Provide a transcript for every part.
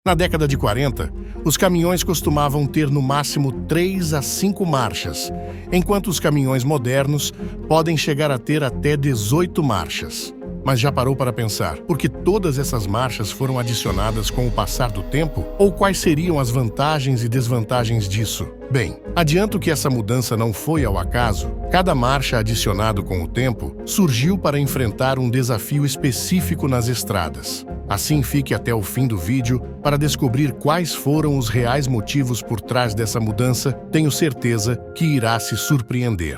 Na década de 40, os caminhões costumavam ter no máximo 3 a 5 marchas, enquanto os caminhões modernos podem chegar a ter até 18 marchas. Mas já parou para pensar por que todas essas marchas foram adicionadas com o passar do tempo? Ou quais seriam as vantagens e desvantagens disso? Bem, adianto que essa mudança não foi ao acaso. Cada marcha adicionado com o tempo surgiu para enfrentar um desafio específico nas estradas. Assim, fique até o fim do vídeo para descobrir quais foram os reais motivos por trás dessa mudança. Tenho certeza que irá se surpreender.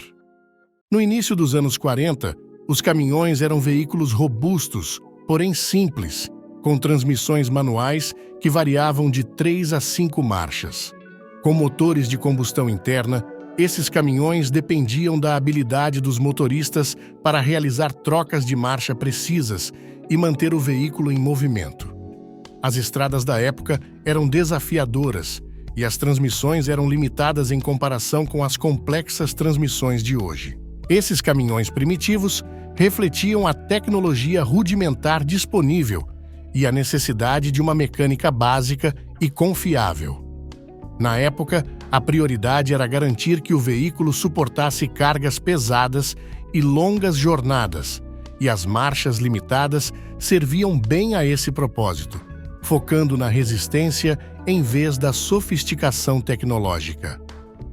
No início dos anos 40, os caminhões eram veículos robustos, porém simples, com transmissões manuais que variavam de 3 a 5 marchas. Com motores de combustão interna, esses caminhões dependiam da habilidade dos motoristas para realizar trocas de marcha precisas e manter o veículo em movimento. As estradas da época eram desafiadoras e as transmissões eram limitadas em comparação com as complexas transmissões de hoje. Esses caminhões primitivos refletiam a tecnologia rudimentar disponível e a necessidade de uma mecânica básica e confiável. Na época, a prioridade era garantir que o veículo suportasse cargas pesadas e longas jornadas, e as marchas limitadas serviam bem a esse propósito, focando na resistência em vez da sofisticação tecnológica.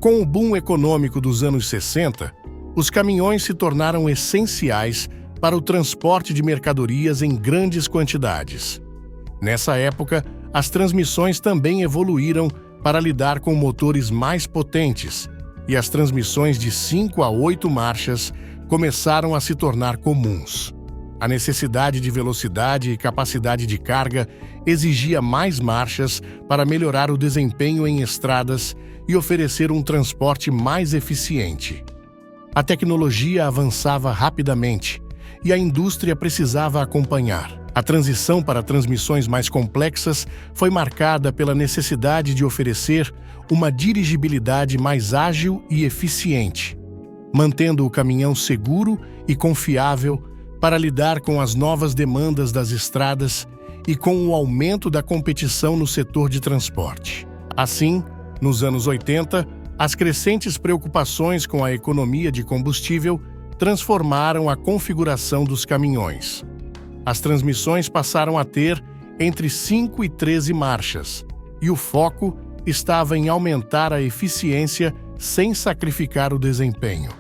Com o boom econômico dos anos 60, os caminhões se tornaram essenciais para o transporte de mercadorias em grandes quantidades. Nessa época, as transmissões também evoluíram para lidar com motores mais potentes, e as transmissões de 5 a 8 marchas começaram a se tornar comuns. A necessidade de velocidade e capacidade de carga exigia mais marchas para melhorar o desempenho em estradas e oferecer um transporte mais eficiente. A tecnologia avançava rapidamente e a indústria precisava acompanhar. A transição para transmissões mais complexas foi marcada pela necessidade de oferecer uma dirigibilidade mais ágil e eficiente, mantendo o caminhão seguro e confiável para lidar com as novas demandas das estradas e com o aumento da competição no setor de transporte. Assim, nos anos 80, as crescentes preocupações com a economia de combustível transformaram a configuração dos caminhões. As transmissões passaram a ter entre 5 e 13 marchas, e o foco estava em aumentar a eficiência sem sacrificar o desempenho.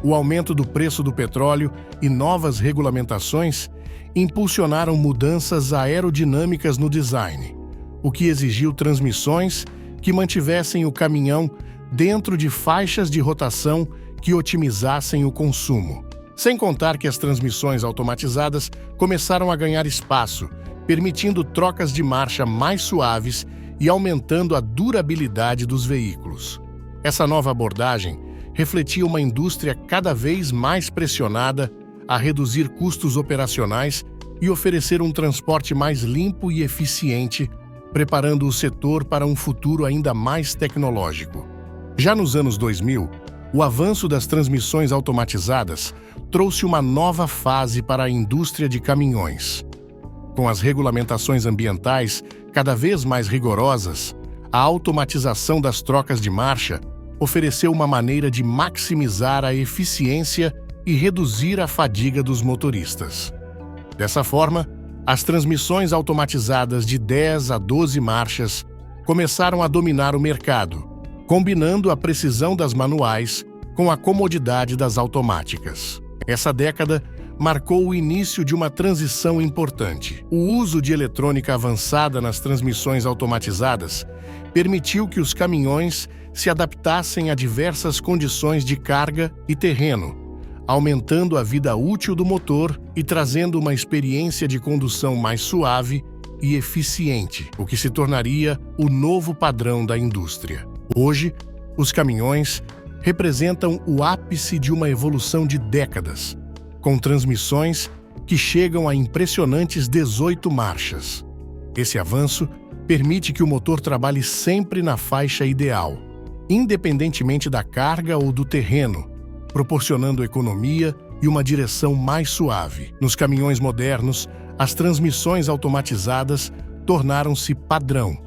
O aumento do preço do petróleo e novas regulamentações impulsionaram mudanças aerodinâmicas no design, o que exigiu transmissões que mantivessem o caminhão dentro de faixas de rotação que otimizassem o consumo. Sem contar que as transmissões automatizadas começaram a ganhar espaço, permitindo trocas de marcha mais suaves e aumentando a durabilidade dos veículos. Essa nova abordagem refletia uma indústria cada vez mais pressionada a reduzir custos operacionais e oferecer um transporte mais limpo e eficiente, preparando o setor para um futuro ainda mais tecnológico. Já nos anos 2000, o avanço das transmissões automatizadas trouxe uma nova fase para a indústria de caminhões. Com as regulamentações ambientais cada vez mais rigorosas, a automatização das trocas de marcha ofereceu uma maneira de maximizar a eficiência e reduzir a fadiga dos motoristas. Dessa forma, as transmissões automatizadas de 10 a 12 marchas começaram a dominar o mercado, combinando a precisão das manuais com a comodidade das automáticas. Essa década marcou o início de uma transição importante. O uso de eletrônica avançada nas transmissões automatizadas permitiu que os caminhões se adaptassem a diversas condições de carga e terreno, aumentando a vida útil do motor e trazendo uma experiência de condução mais suave e eficiente, o que se tornaria o novo padrão da indústria. Hoje, os caminhões representam o ápice de uma evolução de décadas, com transmissões que chegam a impressionantes 18 marchas. Esse avanço permite que o motor trabalhe sempre na faixa ideal, independentemente da carga ou do terreno, proporcionando economia e uma direção mais suave. Nos caminhões modernos, as transmissões automatizadas tornaram-se padrão,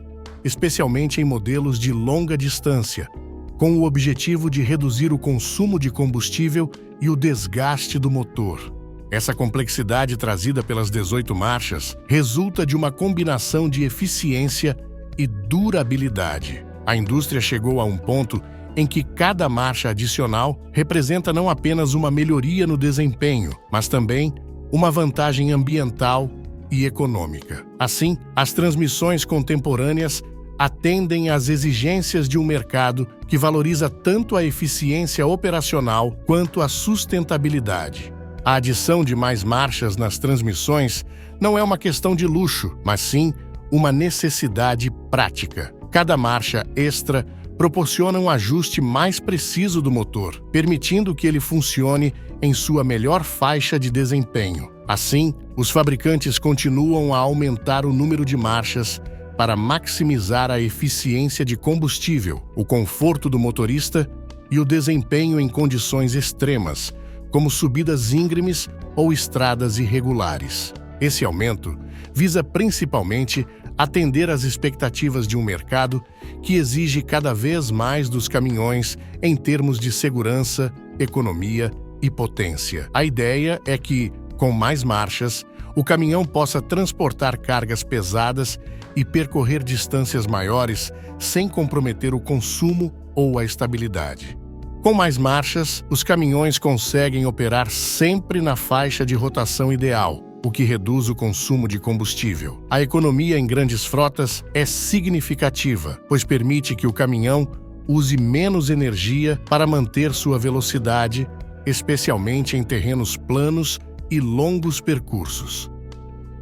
especialmente em modelos de longa distância, com o objetivo de reduzir o consumo de combustível e o desgaste do motor. Essa complexidade trazida pelas 18 marchas resulta de uma combinação de eficiência e durabilidade. A indústria chegou a um ponto em que cada marcha adicional representa não apenas uma melhoria no desempenho, mas também uma vantagem ambiental e econômica. Assim, as transmissões contemporâneas atendem às exigências de um mercado que valoriza tanto a eficiência operacional quanto a sustentabilidade. A adição de mais marchas nas transmissões não é uma questão de luxo, mas sim uma necessidade prática. Cada marcha extra proporciona um ajuste mais preciso do motor, permitindo que ele funcione em sua melhor faixa de desempenho. Assim, os fabricantes continuam a aumentar o número de marchas para maximizar a eficiência de combustível, o conforto do motorista e o desempenho em condições extremas, como subidas íngremes ou estradas irregulares. Esse aumento visa principalmente atender às expectativas de um mercado que exige cada vez mais dos caminhões em termos de segurança, economia e potência. A ideia é que, com mais marchas, o caminhão possa transportar cargas pesadas e percorrer distâncias maiores sem comprometer o consumo ou a estabilidade. Com mais marchas, os caminhões conseguem operar sempre na faixa de rotação ideal, o que reduz o consumo de combustível. A economia em grandes frotas é significativa, pois permite que o caminhão use menos energia para manter sua velocidade, especialmente em terrenos planos e longos percursos.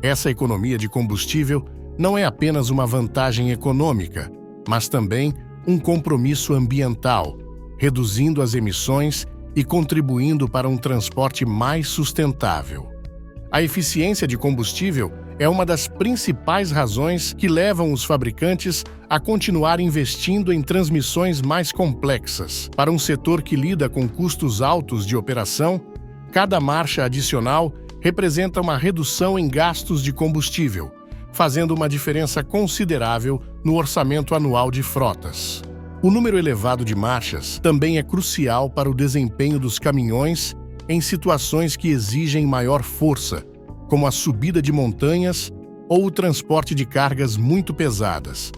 Essa economia de combustível não é apenas uma vantagem econômica, mas também um compromisso ambiental, reduzindo as emissões e contribuindo para um transporte mais sustentável. A eficiência de combustível é uma das principais razões que levam os fabricantes a continuar investindo em transmissões mais complexas. Para um setor que lida com custos altos de operação, cada marcha adicional representa uma redução em gastos de combustível, fazendo uma diferença considerável no orçamento anual de frotas. O número elevado de marchas também é crucial para o desempenho dos caminhões em situações que exigem maior força, como a subida de montanhas ou o transporte de cargas muito pesadas.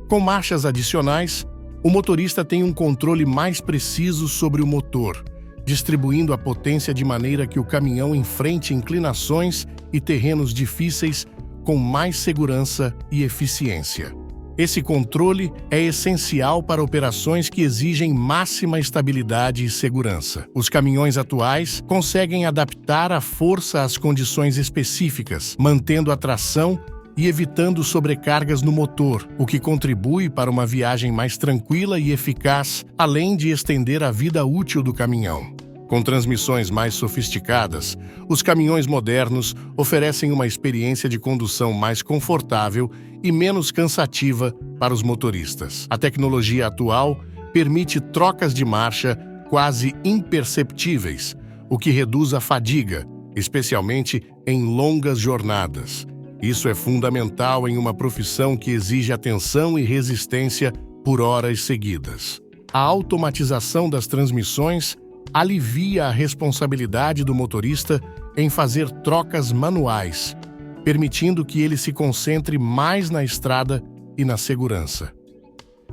Com marchas adicionais, o motorista tem um controle mais preciso sobre o motor, distribuindo a potência de maneira que o caminhão enfrente inclinações e terrenos difíceis com mais segurança e eficiência. Esse controle é essencial para operações que exigem máxima estabilidade e segurança. Os caminhões atuais conseguem adaptar a força às condições específicas, mantendo a tração e evitando sobrecargas no motor, o que contribui para uma viagem mais tranquila e eficaz, além de estender a vida útil do caminhão. Com transmissões mais sofisticadas, os caminhões modernos oferecem uma experiência de condução mais confortável e menos cansativa para os motoristas. A tecnologia atual permite trocas de marcha quase imperceptíveis, o que reduz a fadiga, especialmente em longas jornadas. Isso é fundamental em uma profissão que exige atenção e resistência por horas seguidas. A automatização das transmissões alivia a responsabilidade do motorista em fazer trocas manuais, permitindo que ele se concentre mais na estrada e na segurança.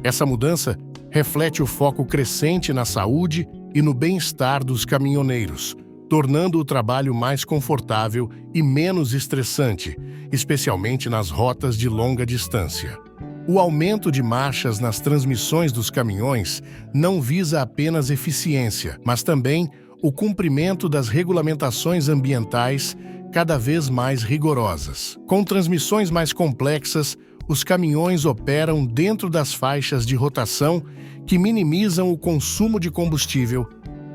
Essa mudança reflete o foco crescente na saúde e no bem-estar dos caminhoneiros, tornando o trabalho mais confortável e menos estressante, especialmente nas rotas de longa distância. O aumento de marchas nas transmissões dos caminhões não visa apenas eficiência, mas também o cumprimento das regulamentações ambientais cada vez mais rigorosas. Com transmissões mais complexas, os caminhões operam dentro das faixas de rotação que minimizam o consumo de combustível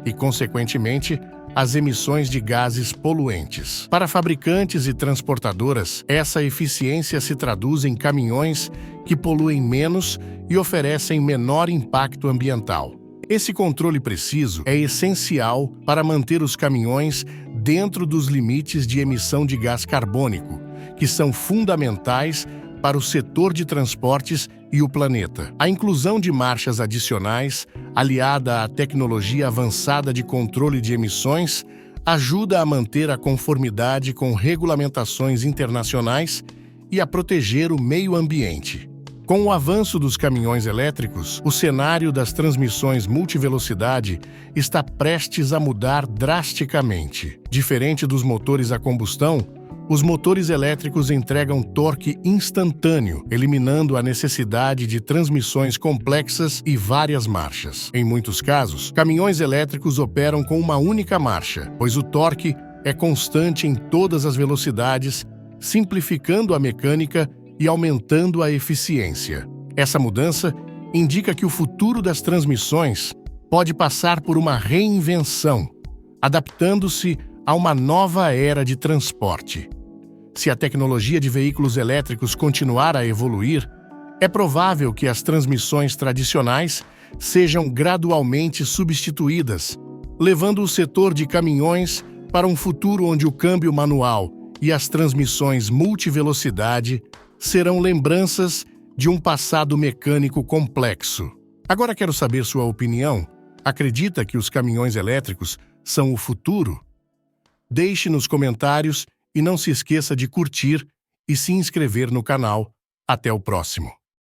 e, consequentemente, as emissões de gases poluentes. Para fabricantes e transportadoras, essa eficiência se traduz em caminhões que poluem menos e oferecem menor impacto ambiental. Esse controle preciso é essencial para manter os caminhões dentro dos limites de emissão de gás carbônico, que são fundamentais para o setor de transportes e o planeta. A inclusão de marchas adicionais, aliada à tecnologia avançada de controle de emissões, ajuda a manter a conformidade com regulamentações internacionais e a proteger o meio ambiente. Com o avanço dos caminhões elétricos, o cenário das transmissões multivelocidade está prestes a mudar drasticamente. Diferente dos motores a combustão, os motores elétricos entregam torque instantâneo, eliminando a necessidade de transmissões complexas e várias marchas. Em muitos casos, caminhões elétricos operam com uma única marcha, pois o torque é constante em todas as velocidades, simplificando a mecânica e aumentando a eficiência. Essa mudança indica que o futuro das transmissões pode passar por uma reinvenção, adaptando-se a uma nova era de transporte. Se a tecnologia de veículos elétricos continuar a evoluir, é provável que as transmissões tradicionais sejam gradualmente substituídas, levando o setor de caminhões para um futuro onde o câmbio manual e as transmissões multivelocidade serão lembranças de um passado mecânico complexo. Agora quero saber sua opinião. Acredita que os caminhões elétricos são o futuro? Deixe nos comentários e não se esqueça de curtir e se inscrever no canal. Até o próximo.